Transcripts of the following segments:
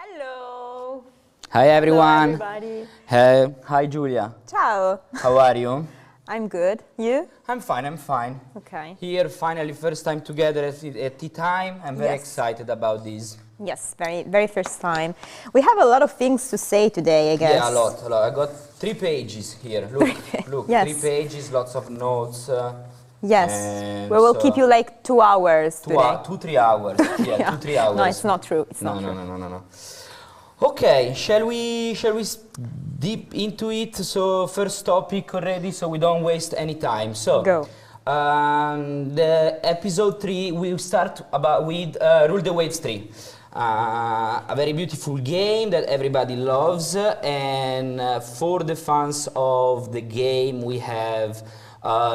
Hello. Hi everyone. Hello everybody. Hey, hi Giulia. Ciao. How are you? I'm good. You? I'm fine. Okay. Here, finally, first time together at tea time. I'm very excited about this. Yes, very first time. We have a lot of things to say today, I guess. Yeah, a lot. I got 3 pages here. Look, Yes. 3 pages, lots of notes. Yes. We will keep you like 2 hours today. 2-3 hours. Yeah, Yeah. 2-3 hours. No, it's not true. It's not true. No. Okay, shall we deep into it? So first topic already, so we don't waste any time. So Go. The episode 3 we'll start with Rule the Waves 3. A very beautiful game that everybody loves, and for the fans of the game we have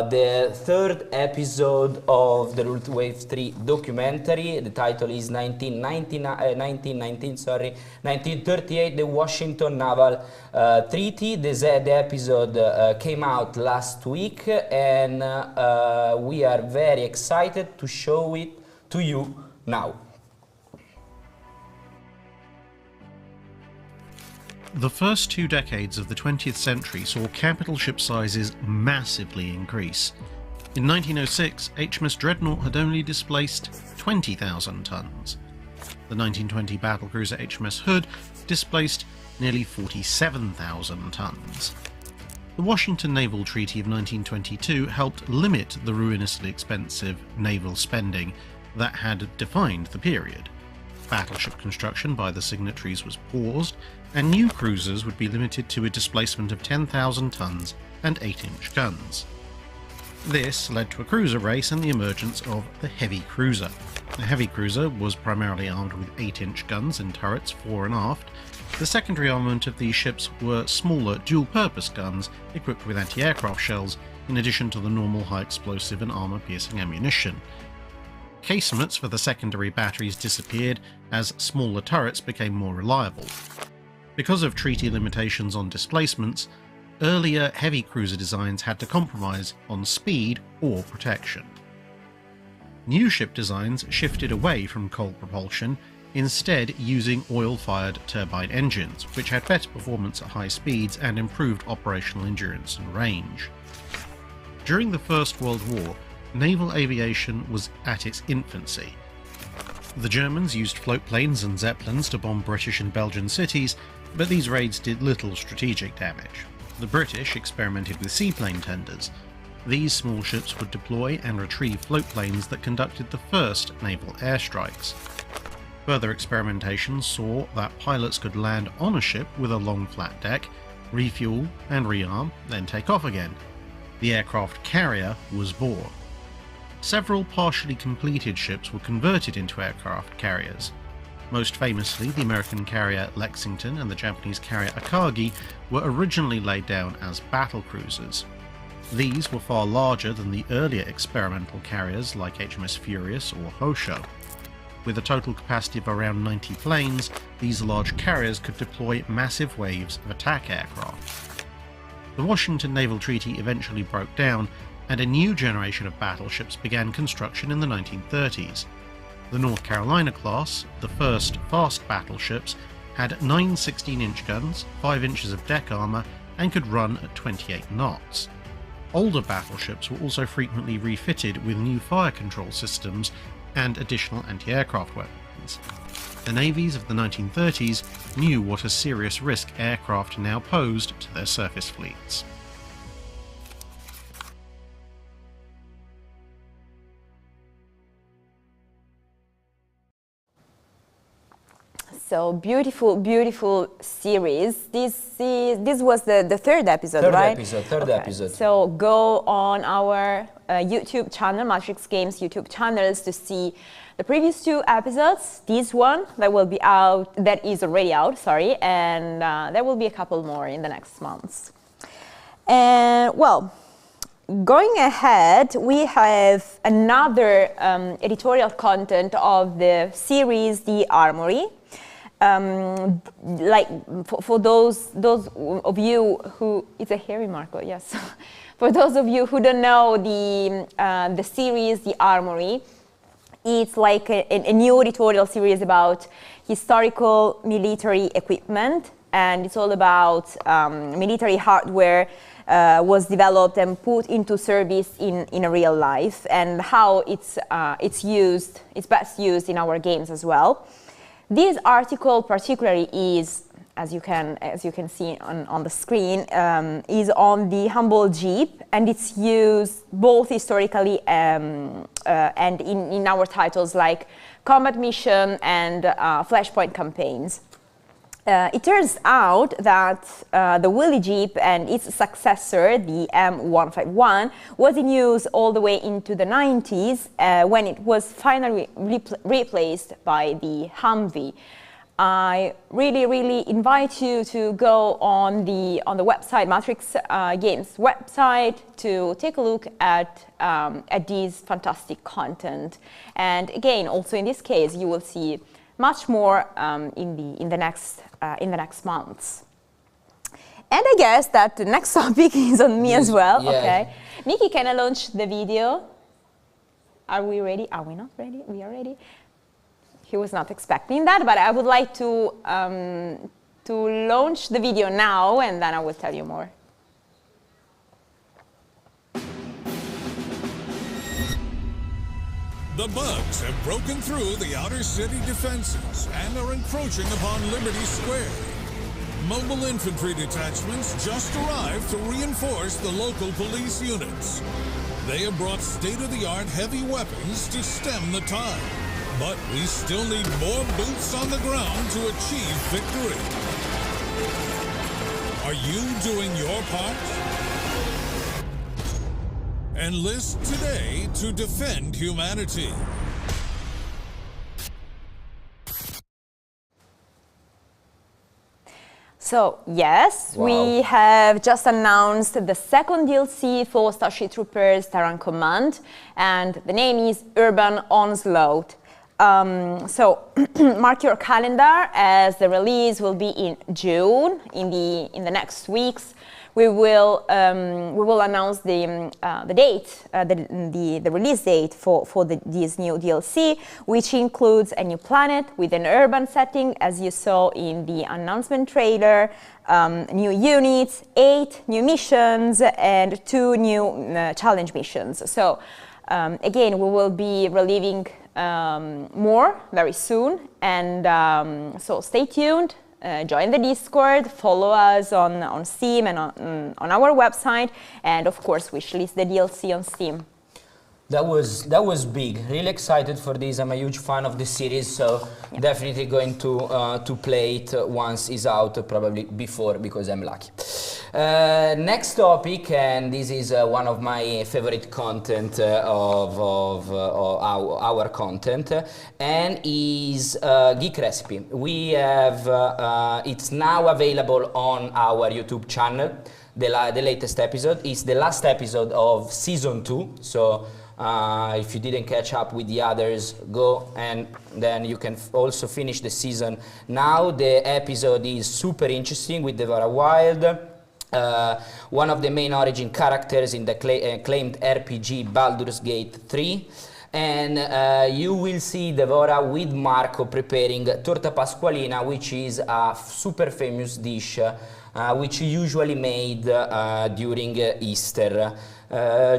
the 3rd episode of the Rule the Waves 3 documentary. The title is 1938, the Washington Naval Treaty. The episode came out last week, and we are very excited to show it to you now. The first 2 decades of the 20th century saw capital ship sizes massively increase. In 1906, HMS Dreadnought had only displaced 20,000 tons. The 1920 battlecruiser HMS Hood displaced nearly 47,000 tons. The Washington Naval Treaty of 1922 helped limit the ruinously expensive naval spending that had defined the period. Battleship construction by the signatories was paused, and new cruisers would be limited to a displacement of 10,000 tons and 8-inch guns. This led to a cruiser race and the emergence of the heavy cruiser. The heavy cruiser was primarily armed with 8-inch guns and turrets fore and aft. The secondary armament of these ships were smaller dual-purpose guns equipped with anti-aircraft shells, in addition to the normal high-explosive and armour-piercing ammunition. Casemates for the secondary batteries disappeared as smaller turrets became more reliable. Because of treaty limitations on displacements, earlier heavy cruiser designs had to compromise on speed or protection. New ship designs shifted away from coal propulsion, instead using oil-fired turbine engines, which had better performance at high speeds and improved operational endurance and range. During the First World War, naval aviation was at its infancy. The Germans used float planes and zeppelins to bomb British and Belgian cities, but these raids did little strategic damage. The British experimented with seaplane tenders. These small ships would deploy and retrieve float planes that conducted the first naval airstrikes. Further experimentation saw that pilots could land on a ship with a long flat deck, refuel and rearm, then take off again. The aircraft carrier was born. Several partially completed ships were converted into aircraft carriers. Most famously, the American carrier Lexington and the Japanese carrier Akagi were originally laid down as battle cruisers. These were far larger than the earlier experimental carriers like HMS Furious or Hosho. With a total capacity of around 90 planes, these large carriers could deploy massive waves of attack aircraft. The Washington Naval Treaty eventually broke down, and a new generation of battleships began construction in the 1930s. The North Carolina class, the first fast battleships, had 9 16-inch guns, 5 inches of deck armour, and could run at 28 knots. Older battleships were also frequently refitted with new fire control systems and additional anti-aircraft weapons. The navies of the 1930s knew what a serious risk aircraft now posed to their surface fleets. So beautiful series. This was the 3rd episode, right? Third episode. So go on our YouTube channel, Matrix Games YouTube channels, to see the previous 2 episodes. This one that is already out, sorry, and there will be a couple more in the next months. And well, going ahead, we have another editorial content of the series, The Armory. Like for those of you who, it's a hairy Marco, yes. For those of you who don't know the series, The Armory, it's like a new editorial series about historical military equipment, and it's all about military hardware was developed and put into service in a real life, and how it's best used in our games as well. This article particularly is, as you can see on the screen, is on the Humble Jeep, and it's used both historically and in our titles like Combat Mission and Flashpoint campaigns. It turns out that the Willy Jeep and its successor, the M151, was in use all the way into the 90s when it was finally replaced by the Humvee. I really invite you to go on the website, Matrix Games website, to take a look at this fantastic content. And again, also in this case, you will see much more in the next months. And I guess that the next topic is on me as well. Yeah. Okay, Nikki, can I launch the video? Are we ready? Are we not ready? We are ready. He was not expecting that, but I would like to launch the video now, and then I will tell you more. The bugs have broken through the outer city defenses and are encroaching upon Liberty Square. Mobile infantry detachments just arrived to reinforce the local police units. They have brought state-of-the-art heavy weapons to stem the tide. But we still need more boots on the ground to achieve victory. Are you doing your part? Enlist today to defend humanity. So, yes, wow. We have just announced the second DLC for Starship Troopers Terran Command, and the name is Urban Onslaught. So mark your calendar, as the release will be in June. In the next weeks, we will announce the date, the release date for this new DLC, which includes a new planet with an urban setting, as you saw in the announcement trailer, new units, 8 new missions, and 2 new challenge missions. So again, we will be relieving more very soon, and so stay tuned. Join the Discord, follow us on Steam and on our website, and of course wishlist the DLC on Steam. That was big. Really excited for this. I'm a huge fan of the series, so yeah. Definitely going to play it once it's out, probably before, because I'm lucky. Next topic, and this is one of my favorite content of our content, and is Geek Recipe. We have it's now available on our YouTube channel. The latest episode is the last episode of season 2. So. If you didn't catch up with the others, go and then you can also finish the season. Now the episode is super interesting with Devora Wild, one of the main origin characters in the acclaimed RPG Baldur's Gate 3. And you will see Devora with Marco preparing torta pasqualina, which is a super famous dish which usually made during Easter.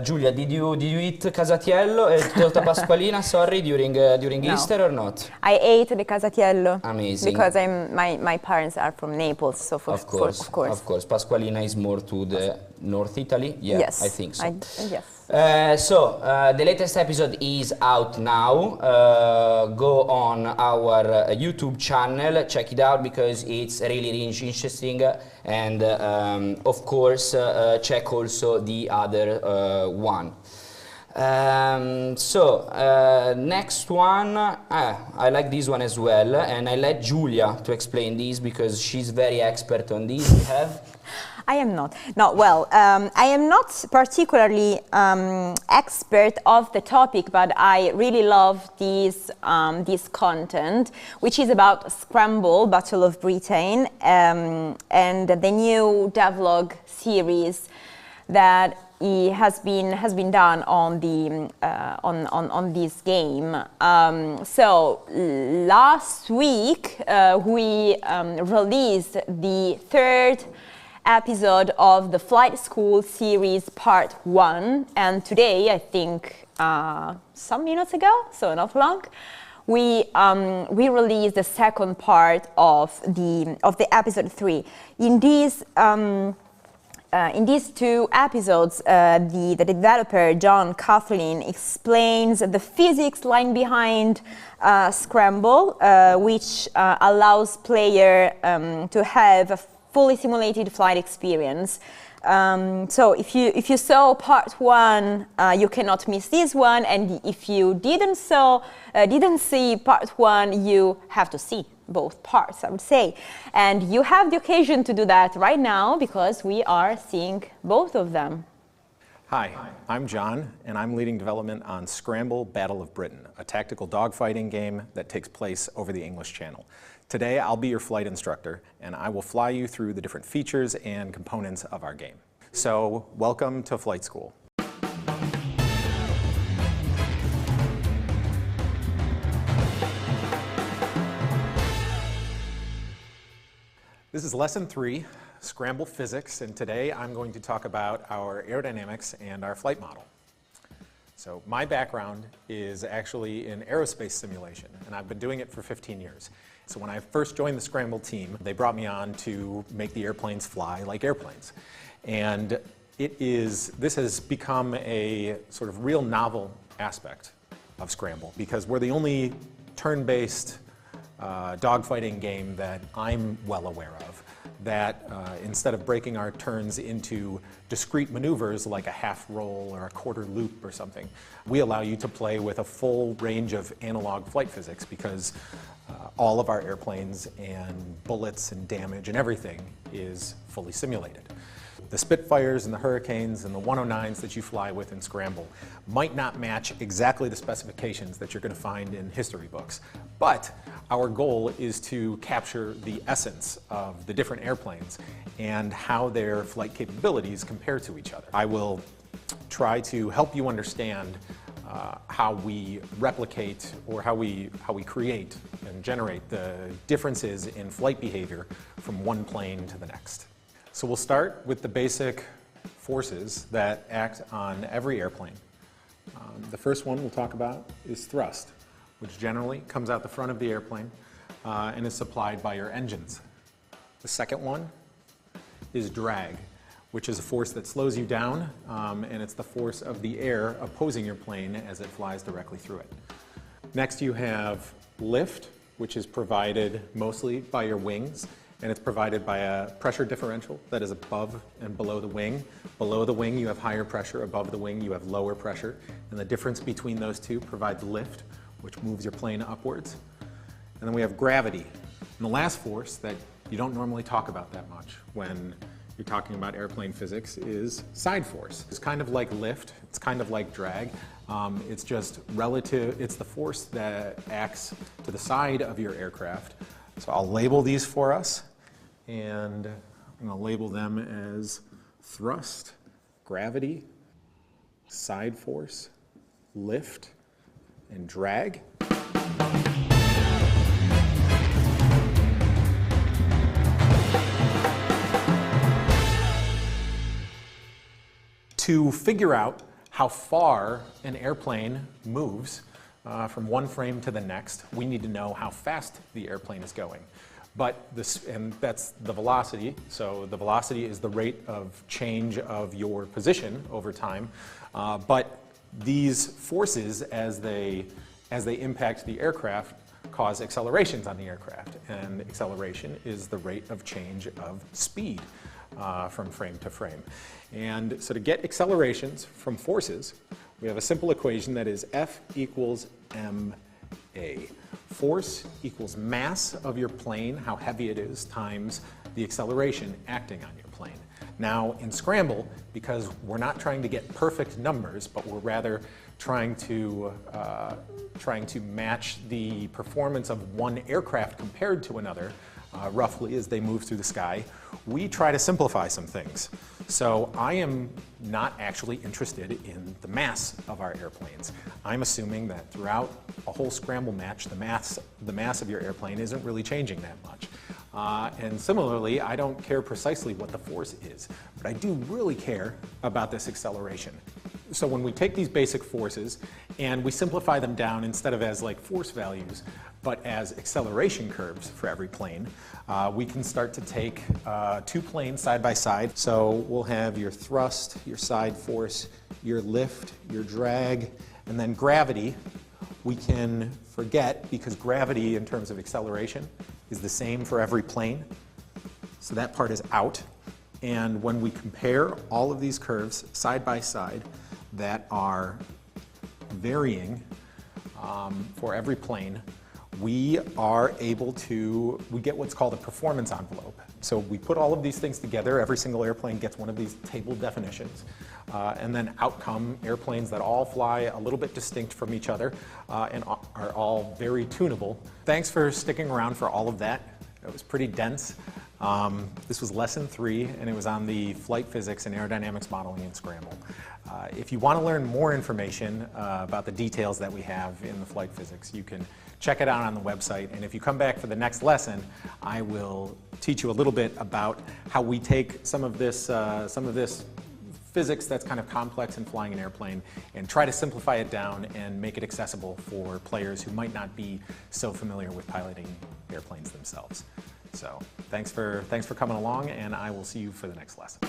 Giulia, did you eat casatiello, torta pasqualina, sorry, during no. Easter or not? I ate the casatiello. Amazing. Because my parents are from Naples, so of course. Pasqualina is more to the North Italy. Yeah, yes, I think so. Yes. So the latest episode is out now. Go on our YouTube channel, check it out, because it's really interesting, and of course check also the other one. Next one, I like this one as well, and I let Giulia to explain this because she's very expert on this. You have? I am not. No, well, I am not particularly expert of the topic, but I really love this content, which is about Scramble, Battle of Britain, and the new devlog series that has been done on the on this game. So last week we released the third episode of the Flight School series part 1, and today, I think some minutes ago, so not long, we released the second part of the episode 3. In these two episodes, the developer John Kathleen explains the physics lying behind Scramble, which allows player to have a fully simulated flight experience. So if you saw part 1, you cannot miss this one, and if you didn't see part 1, you have to see both parts, I would say. And you have the occasion to do that right now because we are seeing both of them. Hi, I'm John, and I'm leading development on Scramble Battle of Britain, a tactical dogfighting game that takes place over the English Channel. Today, I'll be your flight instructor, and I will fly you through the different features and components of our game. So, welcome to Flight School. This is Lesson 3, Scramble Physics, and today I'm going to talk about our aerodynamics and our flight model. So my background is actually in aerospace simulation, and I've been doing it for 15 years. So when I first joined the Scramble team, they brought me on to make the airplanes fly like airplanes. And this has become a sort of real novel aspect of Scramble, because we're the only turn-based dogfighting game that I'm well aware of that instead of breaking our turns into discrete maneuvers like a half roll or a quarter loop or something, we allow you to play with a full range of analog flight physics, because all of our airplanes and bullets and damage and everything is fully simulated. The Spitfires and the Hurricanes and the 109s that you fly with in Scramble might not match exactly the specifications that you're going to find in history books, but our goal is to capture the essence of the different airplanes and how their flight capabilities compare to each other. I will try to help you understand how we replicate or how we create and generate the differences in flight behavior from one plane to the next. So we'll start with the basic forces that act on every airplane. The first one we'll talk about is thrust, which generally comes out the front of the airplane and is supplied by your engines. The second one is drag, which is a force that slows you down, and it's the force of the air opposing your plane as it flies directly through it. Next you have lift, which is provided mostly by your wings, and it's provided by a pressure differential that is above and below the wing. Below the wing you have higher pressure, above the wing you have lower pressure, and the difference between those two provides lift, which moves your plane upwards. And then we have gravity. And the last force that you don't normally talk about that much when you're talking about airplane physics is side force. It's kind of like lift, it's kind of like drag. It's just relative, it's the force that acts to the side of your aircraft. So I'll label these for us, and I'm going to label them as thrust, gravity, side force, lift, and drag. To figure out how far an airplane moves from one frame to the next, we need to know how fast the airplane is going. And that's the velocity. So the velocity is the rate of change of your position over time. But these forces, as they impact the aircraft, cause accelerations on the aircraft. And acceleration is the rate of change of speed from frame to frame. And so to get accelerations from forces, we have a simple equation that is F equals ma. Force equals mass of your plane, how heavy it is, times the acceleration acting on your plane. Now in Scramble, because we're not trying to get perfect numbers, but we're rather trying to match the performance of one aircraft compared to another, roughly as they move through the sky, we try to simplify some things. So I am not actually interested in the mass of our airplanes. I'm assuming that throughout a whole scramble match, the mass of your airplane isn't really changing that much. And similarly, I don't care precisely what the force is, but I do really care about this acceleration. So when we take these basic forces and we simplify them down instead of as like force values, but as acceleration curves for every plane, we can start to take two planes side by side. So we'll have your thrust, your side force, your lift, your drag, and then gravity. We can forget because gravity in terms of acceleration is the same for every plane. So that part is out. And when we compare all of these curves side by side that are varying for every plane, we are able to, we get what's called a performance envelope. So we put all of these things together, every single airplane gets one of these table definitions, and then out come airplanes that all fly a little bit distinct from each other and are all very tunable. Thanks for sticking around for all of that. It was pretty dense. This was lesson 3, and it was on the flight physics and aerodynamics modeling in Scramble. If you want to learn more information about the details that we have in the flight physics, you can check it out on the website. And if you come back for the next lesson, I will teach you a little bit about how we take some of this physics that's kind of complex in flying an airplane and try to simplify it down and make it accessible for players who might not be so familiar with piloting airplanes themselves. So thanks for coming along, and I will see you for the next lesson.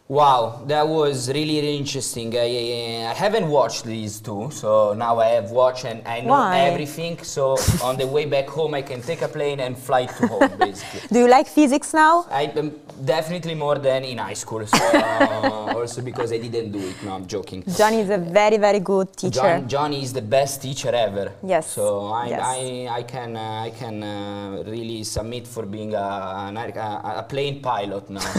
Wow, that was really, really interesting. I haven't watched these two, so now I have watched and I know everything. So on the way back home, I can take a plane and fly to home, basically. Do you like physics now? Definitely more than in high school. So also because I didn't do it. No, I'm joking. Johnny is a very, very good teacher. Johnny is the best teacher ever. Yes. So I can really submit for being a plane pilot now.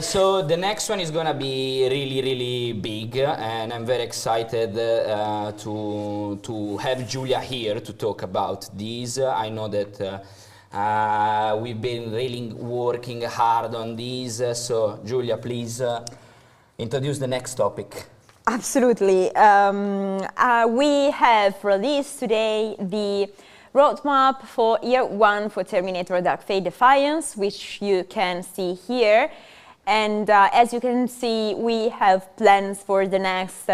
So the next one is gonna be really, really big, and I'm very excited to have Julia here to talk about these. I know that we've been really working hard on these. So Julia, please introduce the next topic. Absolutely. We have released today the roadmap for year 1 for Terminator Dark Fate Defiance, which you can see here. And as you can see, we have plans for the next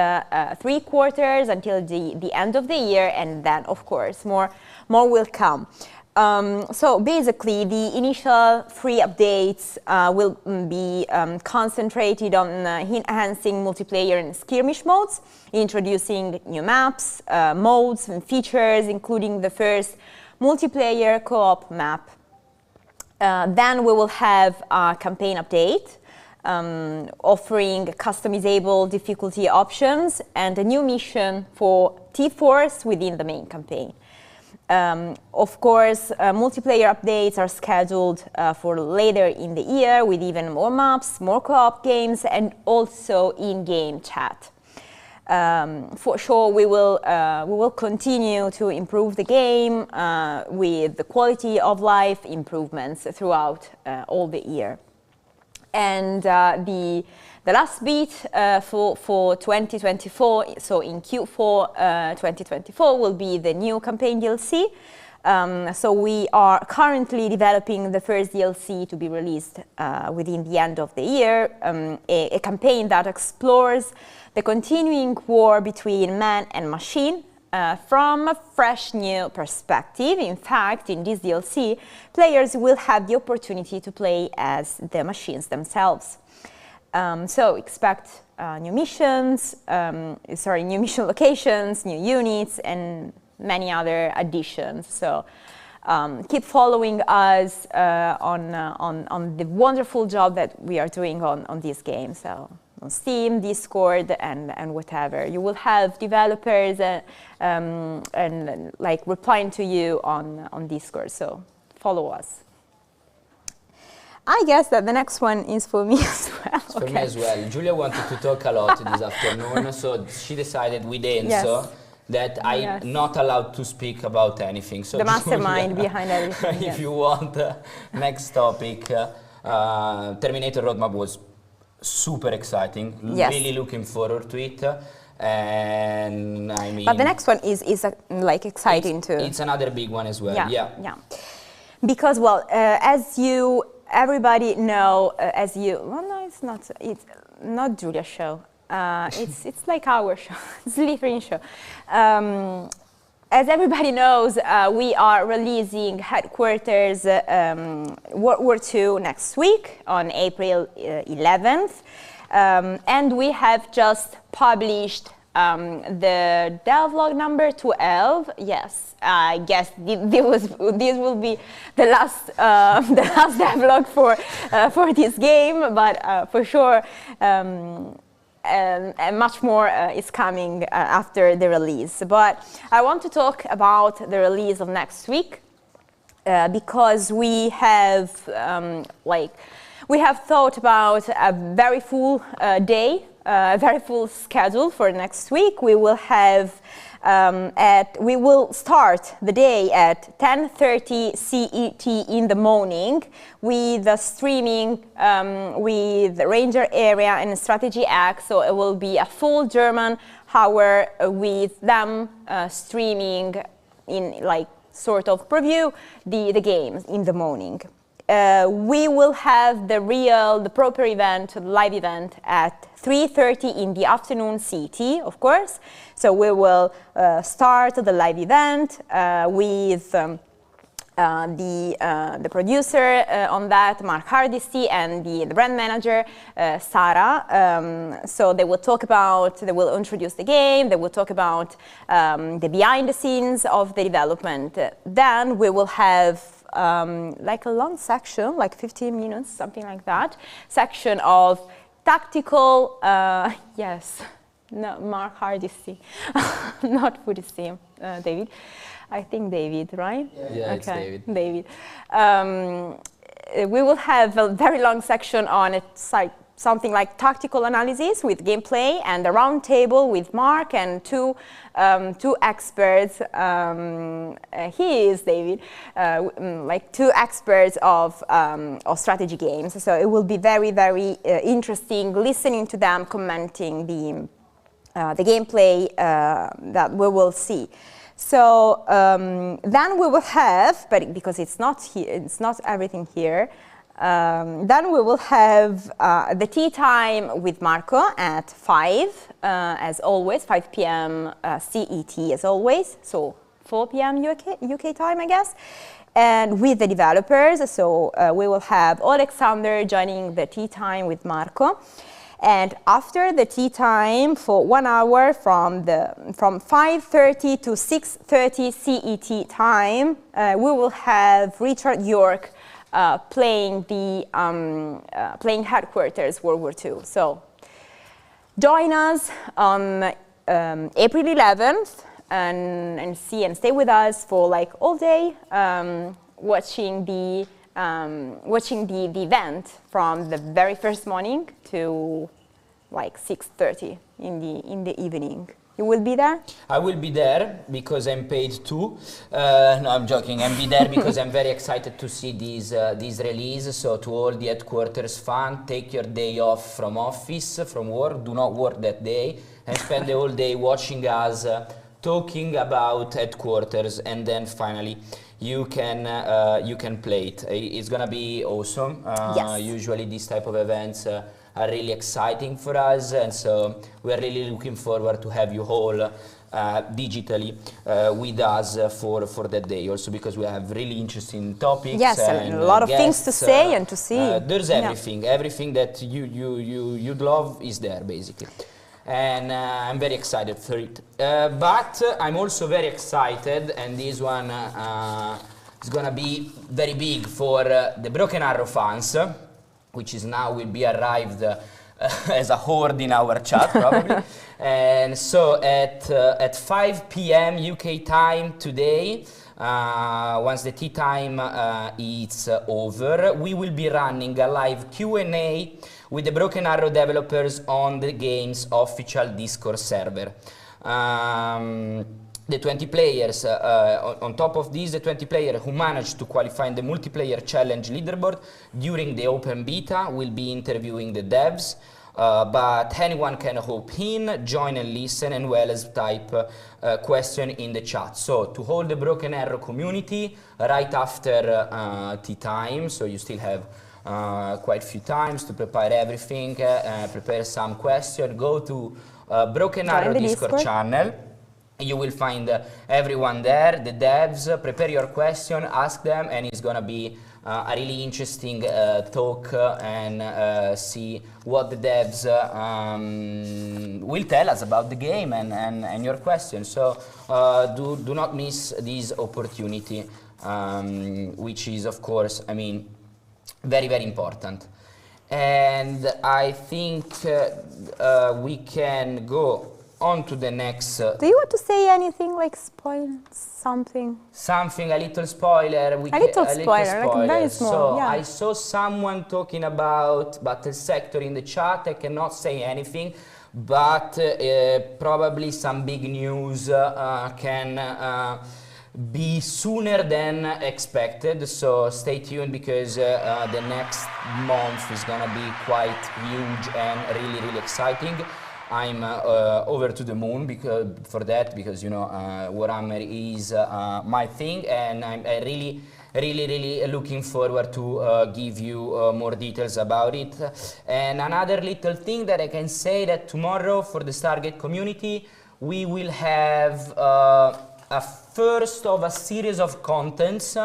3 quarters until the end of the year, and then, of course, more will come. So basically, the initial 3 updates will be concentrated on enhancing multiplayer and skirmish modes, introducing new maps, modes, and features, including the first multiplayer co-op map. Then we will have a campaign update, offering customizable difficulty options and a new mission for T-Force within the main campaign. Of course, multiplayer updates are scheduled for later in the year with even more maps, more co-op games, and also in-game chat. For sure, we will continue to improve the game with the quality of life improvements throughout all the year. And the last bit for 2024, so in Q4 2024, will be the new campaign DLC. So we are currently developing the first DLC to be released within the end of the year, a campaign that explores the continuing war between man and machine from a fresh new perspective. In fact, in this DLC, players will have the opportunity to play as the machines themselves. So expect new missions, new mission locations, new units, and many other additions. So keep following us on the wonderful job that we are doing on this game. So on Steam, Discord, and whatever. You will have developers and like replying to you on Discord. So follow us. I guess that the next one is for me as well. It's for me as well. Julia wanted to talk a lot this afternoon, so she decided with Enzo that I'm not allowed to speak about anything. So the mastermind Julia, behind everything. if you want, next topic, Terminator roadmap was super exciting. Really looking forward to it. And I mean, but the next one is like exciting too. It's another big one as well. Yeah. Because as you everybody know, it's not Julia's show. It's like our show, Slitherine show. As everybody knows, we are releasing Headquarters World War II next week on April 11th. And we have just published the devlog number 12. Yes, I guess this will be the last devlog for this game, but for sure. And much more is coming after the release. But I want to talk about the release of next week because we have thought about a very full day, a very full schedule for next week. We will have we will start the day at 10:30 CET in the morning with the streaming with Ranger Area and Strategy X. So it will be a full German hour with them streaming in like sort of preview the games in the morning. We will have the proper event, live event at 3:30 in the afternoon CT, of course. So we will start the live event with the producer on that, Mark Hardesty, and the brand manager, Sarah. So they will introduce the game, they will talk about the behind the scenes of the development. Then we will have like a long section, like 15 minutes, something like that, section of tactical, Mark Hardesty, not Hardesty, David. I think David, right? Yeah, okay. It's David. We will have a very long section on it, something like tactical analysis with gameplay, and a round table with Mark and two experts. He is David, like two experts of strategy games. So it will be very, very interesting listening to them commenting the gameplay that we will see. So then we will have, but because it's not here, it's not everything here. Then we will have the tea time with Marco at 5, as always, 5 p.m. CET as always, so 4 p.m. UK time, I guess. And with the developers, so we will have Alexander joining the tea time with Marco. And after the tea time for 1 hour from 5:30 to 6:30 CET time, we will have Richard York playing Headquarters World War II. So join us on April 11th and stay with us for like all day, watching the event from the very first morning to like 6:30 in the evening. You will be there? I will be there because I'm paid too. No, I'm joking. I'll be there because I'm very excited to see this release. So to all the Headquarters fans, take your day off from office, from work. Do not work that day and spend the whole day watching us talking about Headquarters, and then finally you can play it. It's gonna be awesome. Yes. Usually these type of events are really exciting for us, and so we are really looking forward to have you all digitally with us for that day. Also because we have really interesting topics. Yes, and a lot of guests, things to say and to see. There's everything. Everything that you'd love is there basically. And I'm very excited for it. But I'm also very excited, and this one is gonna be very big for the Broken Arrow fans, which is now will be arrived as a horde in our chat probably. And so at 5 p.m. UK time today, once the tea time is over, we will be running a live Q&A with the Broken Arrow developers on the game's official Discord server. The 20 players, on top of these, the 20 players who managed to qualify in the multiplayer challenge leaderboard during the open beta will be interviewing the devs. But anyone can hop in, join and listen, and well as type question in the chat. So to hold the Broken Arrow community right after tea time, so you still have quite a few times to prepare everything, prepare some question, go to Broken Arrow Discord channel. You will find everyone there, the devs, prepare your question, ask them, and it's gonna be a really interesting talk and see what the devs will tell us about the game and your questions. So do not miss this opportunity, which is, of course, I mean, very, very important. And I think we can go on to the next. Do you want to say anything, like spoil something? Something, a little spoiler. A little spoiler, like very small. So yeah. I saw someone talking about Battle Sector in the chat. I cannot say anything, but probably some big news can be sooner than expected. So stay tuned, because the next month is gonna be quite huge and really, really exciting. I'm over to the moon for that, because you know Warhammer is my thing, and I'm really looking forward to give you more details about it. And another little thing that I can say, that tomorrow for the Stargate community we will have a first of a series of contents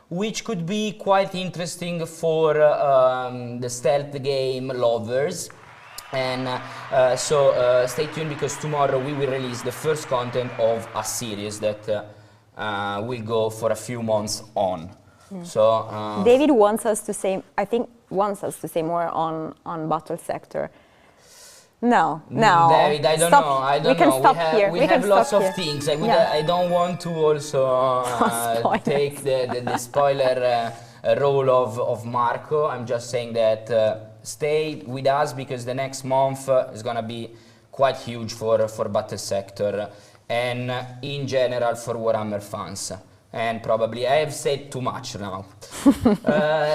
which could be quite interesting for the stealth game lovers. And so stay tuned, because tomorrow we will release the first content of a series that will go for a few months on. So David wants us to say, I think, wants us to say more on Battle Sector. No. David, I don't know. I don't we can know. Stop here. We have lots of here. things. I don't want to also take the spoiler role of Marco. I'm just saying that stay with us, because the next month is gonna be quite huge for Battle Sector and in general for Warhammer fans. And probably I have said too much now.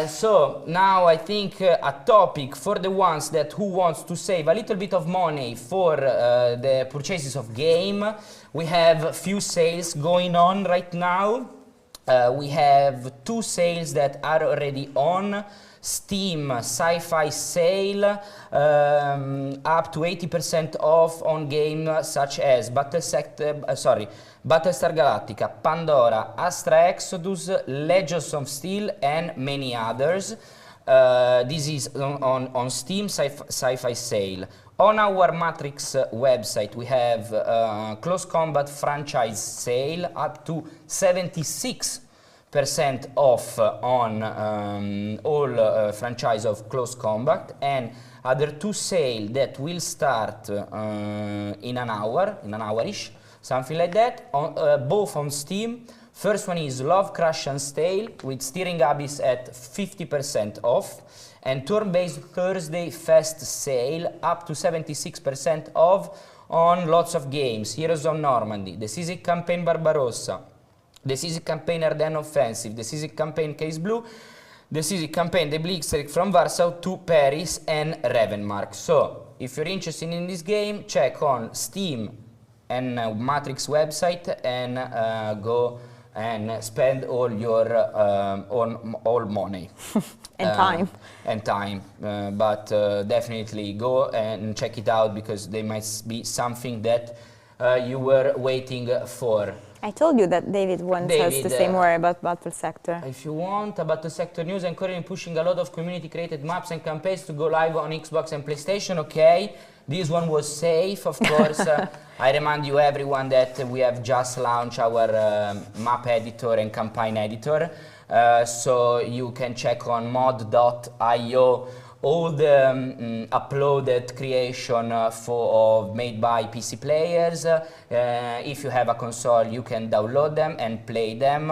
So now I think a topic for the ones who wants to save a little bit of money for the purchases of game. We have a few sales going on right now. We have 2 sales that are already on. Steam Sci-Fi sale, up to 80% off on games such as Battlestar Galactica, Pandora, Astra Exodus, Legends of Steel, and many others. This is on Steam Sci-Fi sale. On our Matrix website, we have Close Combat franchise sale, up to 76% off on all franchise of Close Combat, and other 2 sale that will start in an hour-ish, something like that, both on Steam. First one is Love Crush's Tale with Steering Abyss at 50% off, and Turn-Based Thursday Fest sale up to 76% off on lots of games: Heroes of Normandy, the Seasick Campaign Barbarossa, the Seasick Campaign Ardennes Offensive, the Seasick Campaign Case Blue, the Seasick Campaign The Blitzkrieg from Warsaw to Paris, and Ravenmark. So if you're interested in this game, check on Steam and Matrix website and go and spend all your all money and time. But definitely go and check it out, because there might be something that you were waiting for. I told you that David wants us to say more about Battle Sector. If you want about the Sector news, I'm currently pushing a lot of community-created maps and campaigns to go live on Xbox and PlayStation. Okay, this one was safe, of course. I remind you, everyone, that we have just launched our map editor and campaign editor. So you can check on mod.io all the uploaded creation made by PC players. If you have a console, you can download them and play them.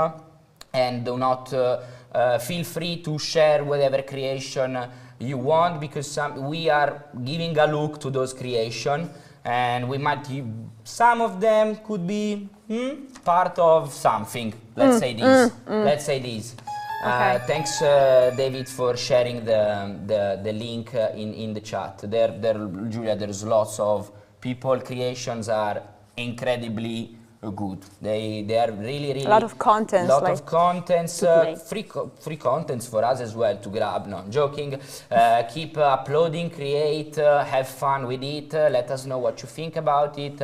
And do not feel free to share whatever creation you want, because we are giving a look to those creation, and we might some of them could be part of something. Let's say this. Let's say this. Okay. Thanks, David, for sharing the link in the chat. Julia, there's lots of people. Creations are incredibly good. They are really a lot of contents. Lot of contents, free contents for us as well to grab. No, I'm joking. Keep uploading, create, have fun with it. Let us know what you think about it.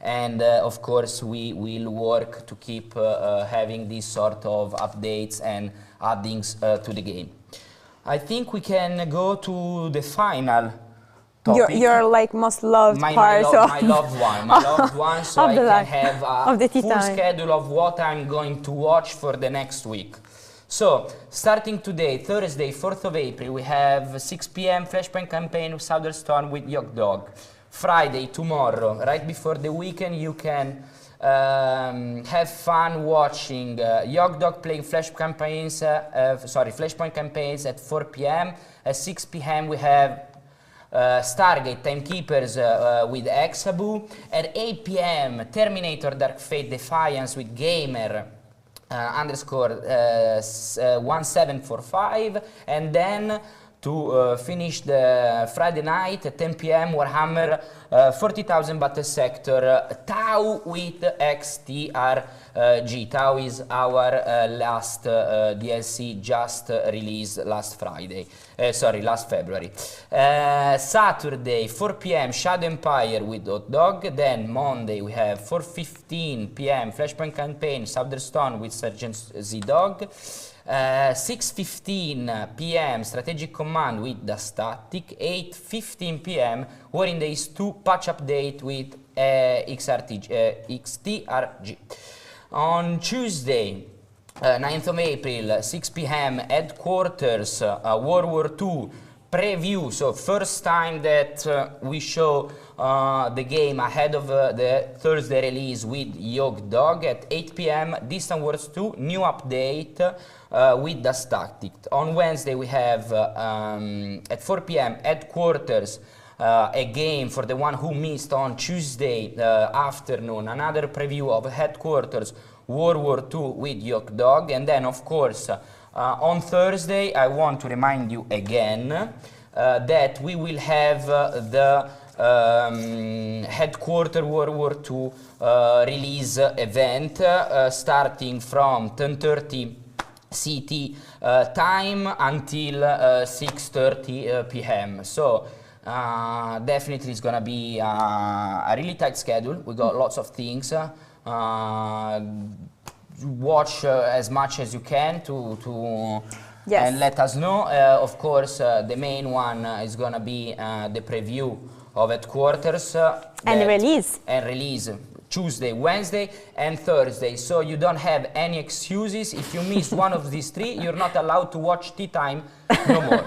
And of course, we will work to keep having these sort of updates and addings to the game. I think we can go to the final topic. Your like most loved part of my loved one, so I can have a full schedule of what I'm going to watch for the next week. So, starting today, Thursday, 4th of April, we have 6 p.m. Flashpoint campaign of Southern Storm with Yog Dog. Friday, tomorrow, right before the weekend, you can have fun watching Yog Dog playing Flashpoint campaigns at 4 p.m. At 6 p.m. we have Stargate Timekeepers with Exabu. At 8 p.m. Terminator Dark Fate Defiance with Gamer _1745, and then to finish the Friday night at 10 p.m. Warhammer 40,000 Battle Sector Tau with XTRG. Tau is our last DLC just released last February. Saturday 4 p.m. Shadow Empire with Hot Dog. Then Monday we have 4:15 p.m. Flashpoint campaign Southern with Sergeant Z-Dog. 6:15 p.m. Strategic Command with the Static. 8:15 p.m. War in Days 2 patch update with XTRG. On Tuesday, 9th of April, 6 p.m. Headquarters World War II preview. So first time that we show the game ahead of the Thursday release with Yog Dog. At 8 p.m. Distant Wars 2 new update with the Static. On Wednesday we have at 4 p.m. Headquarters, a game for the one who missed on Tuesday afternoon, another preview of Headquarters World War II with Yog Dog. And then of course on Thursday I want to remind you again that we will have the Headquarter World War II release event starting from 10:30 CT time until 6:30 p.m. So definitely it's gonna be a really tight schedule. We got lots of things. Watch as much as you can to yes. And let us know. Of course, the main one is gonna be the preview of Headquarters and release Tuesday, Wednesday, and Thursday. So you don't have any excuses. If you miss one of these three, you're not allowed to watch Tea Time no more.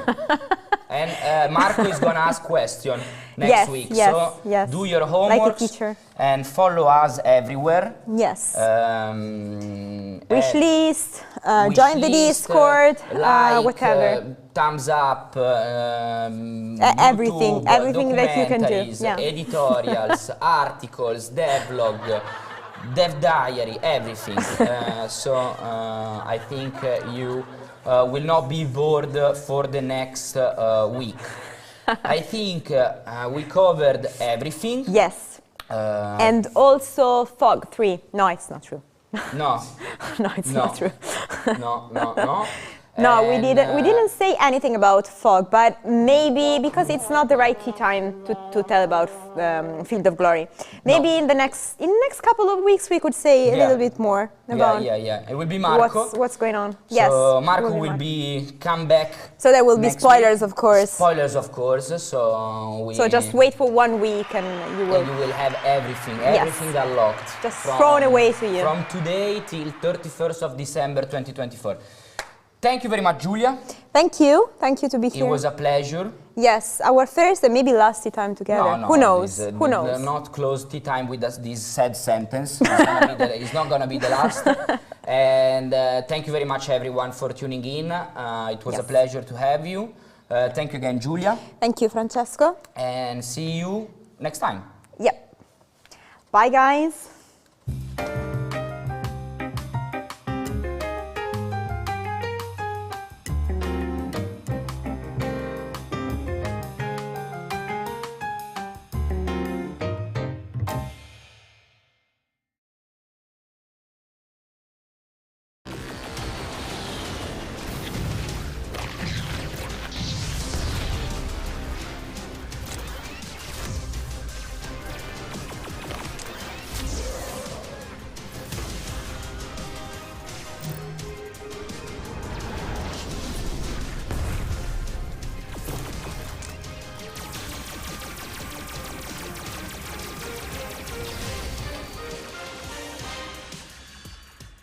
And Marco is gonna ask question next week. So do your homework like a teacher. And follow us everywhere. Yes. Wish list, join the Discord, like, whatever. Thumbs up, everything, YouTube, everything that you can do. Editorials, articles, devlog, dev diary, everything. So I think you will not be bored for the next week. I think we covered everything. Yes. And also Fog 3. No, it's not true. No. No, it's not true. No. No, we didn't say anything about Fog, but maybe because it's not the right time to tell about Field of Glory. Maybe in the next couple of weeks we could say a little bit more about It will be Marco. What's going on. So yes. Marco will come back. So there will be spoilers, week. Of course. Spoilers, of course. So just wait for 1 week and you will have everything unlocked. Just thrown away to you. From today till 31st of December 2024. Thank you very much, Giulia. Thank you to be here. It was a pleasure. Yes, our first and maybe last tea time together. No, Who knows? Who knows? They're not close tea time with us, this sad sentence. It's not going to be the last. And thank you very much, everyone, for tuning in. It was a pleasure to have you. Thank you again, Giulia. Thank you, Francesco. And see you next time. Yep. Bye, guys.